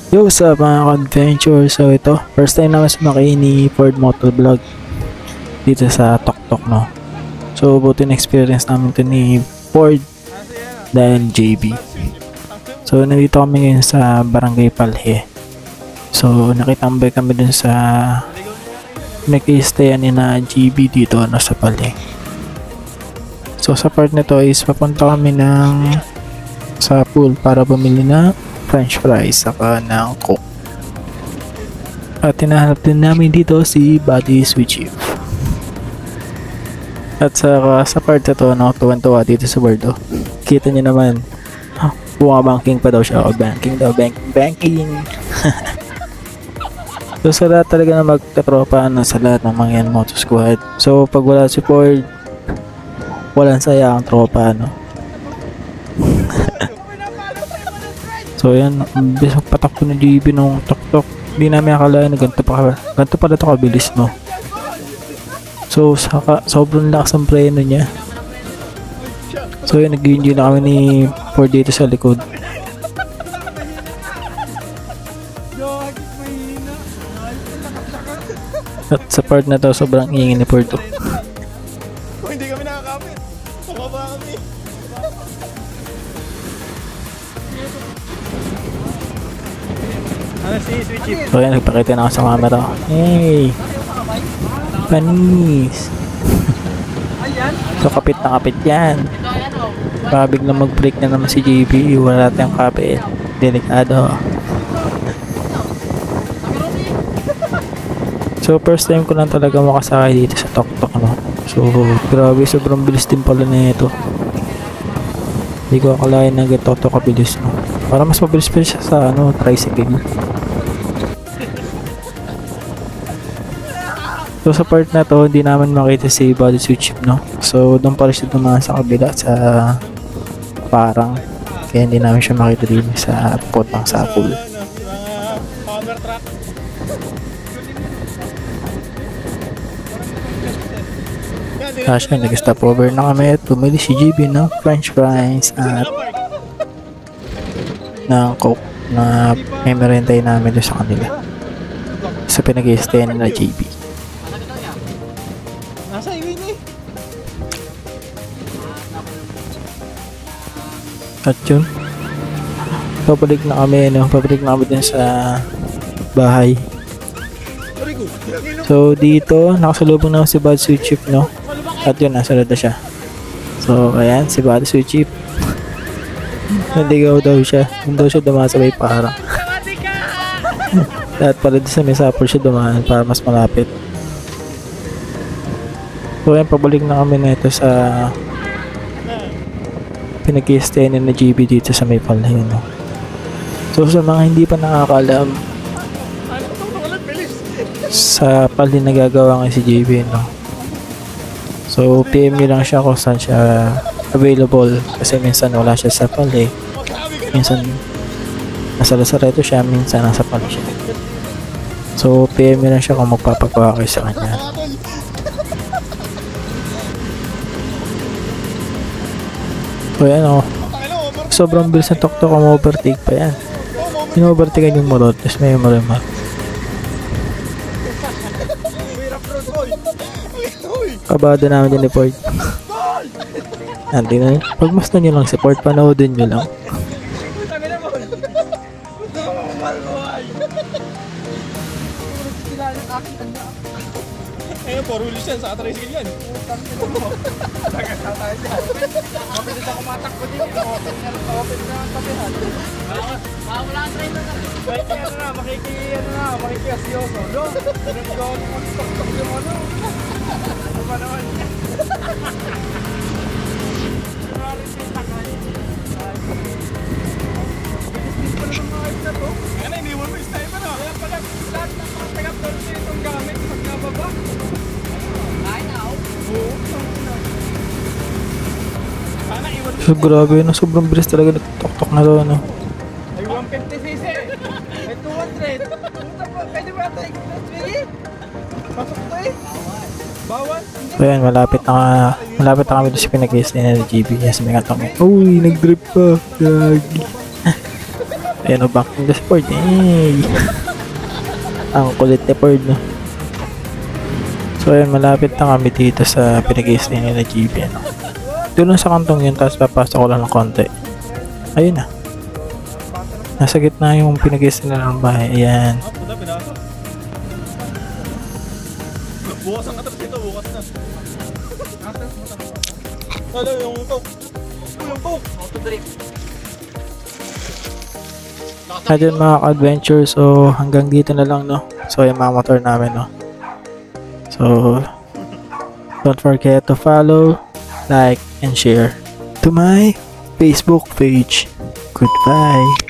Yo, what's up mga adventure. So ito, first time naman sumakay ni Ford Motovlog dito sa Toktok, no. So buti na experience namin to ni Ford dahil JB. So nandito kami ngayon sa Barangay Palhe. So nakitambay kami dun sa nag-i-stayan ni na JB dito na sa Palhe. So sa part nito is papunta kami sa pool para bumili na french fries saka ng coke. At tinahanap din namin dito si Buddy Sweet Chief. At sa part na to, no, tuwan-tuwa dito sa board, oh. Kita nyo naman, bumabanking pa daw siya. O, banking daw, banking. So sa lahat talaga na magkatropa, no, sa lahat ng mga yan moto squad. So pag wala si Ford, walang saya ang tropa, no. So yan, bis magpatakbo ng JB nung Toktok. Hindi namin akalain na ganito pala ito kabilis, no. So sobrang lakas ang preno niya. So yan, nag-enjoy na kami ni Ford dito sa likod. At sa part na to, sobrang ingin ni Ford to. Hindi kami nakakapit. Pababa kami. Ano si Sweet Chief? So yan, nagpakita na ako sa camera. Hey! Panis! So kapit na kapit yan. Biglang mag-break na naman si JB. Wala tayong kapit. Delikado. So first time ko lang talaga makasakay dito sa Toktok, no? So grabe, sobrang bilis din pala na ito. Hindi ko akalain na ganito kabilis, no? Para mas mabilis pa siya sa tricycle. So sa part na to, hindi naman makita si Buddy Sweet Chief, no? So doon pala siya dumaan sa kabila sa parang. Kaya hindi namin siya makita din sa potang sa pool. Power truck. Kasi nag-stop over na kami at bumili si JB ng french fries at ng coke na may merentay namin doon sa kanila sa pinag-i-stayan na JB. Nasa iwi niya. At yun, pabalik na kami din sa bahay. So dito, nakasalubong na si Buddy Sweet Chief, no? At yun, nasunod na siya. So ayan, si Buddy Sweet Chief. Naligaw daw siya. Doon daw siya dumasabay parang. At pala doon sa may sapol siya dumaan para mas malapit. So ayan, pabalik na kami na ito sa pinag-i-stayan na JB dito sa may Palhe, no? So sa mga hindi pa nakakaalam, sa Palhe nagagawa nga si JB, no? So PM nyo lang siya kung saan siya available kasi minsan wala siya sa Palhe, minsan nasa Lazareto siya, minsan nasa Palhe siya. So PM nyo lang siya kung magpapagawa kayo sa kanya. So yan, oh, sobrang bilis ng Toktok, overtake pa yan. Ino-overtake yung motor, tapos may marimar. Kabado namin din ni Ford. Hindi na, pagmasdan nyo lang si Ford, panoodin nyo lang. Ayun, for rulis yan, sa tricycle yan. Mabilis ako matakbo din. Open na ang kapihan. Wala ang train na. Makikiyasyoso. No? Pinag-gawa ng mag-stok-stok yung ano. Ano ba naman? Bilis-bilis pa naman mga ito na to. Kaya na, iniwan mo yung sniper, no? Kaya pala, lahat ng mga taga-tol sa itong gamit pag nababa. So grabe, no? Sobrang bilis talaga ng Toktok na to, no? Ay, 150cc. Ay, 200. Pwede ba ito? Pasok to eh. Bawal. So yan, malapit na kami doon sa pinag-i-stayan na JB. Yes, may katong. Uy, nag-drip pa. Gagi. Ayan o, backing the Ford. Hey! Ang kulit ni Ford, no? So ayan, malapit na kami dito sa pinag-i-stay nila GB, no? Doon lang sa kantong yun, tapos papasok ko lang ng konti. Ayun na. Nasa gitna yung pinag-i-stay nila ng bahay. Ayan. Puta, pinasok. Bukas ang katapos ito, bukas na. Ano yung coke? Yung coke! Autodrift. Ayun mga ka-adventure, so hanggang dito na lang, no? So yung mga motor namin, no? So don't forget to follow, like, and share to my Facebook page. Goodbye.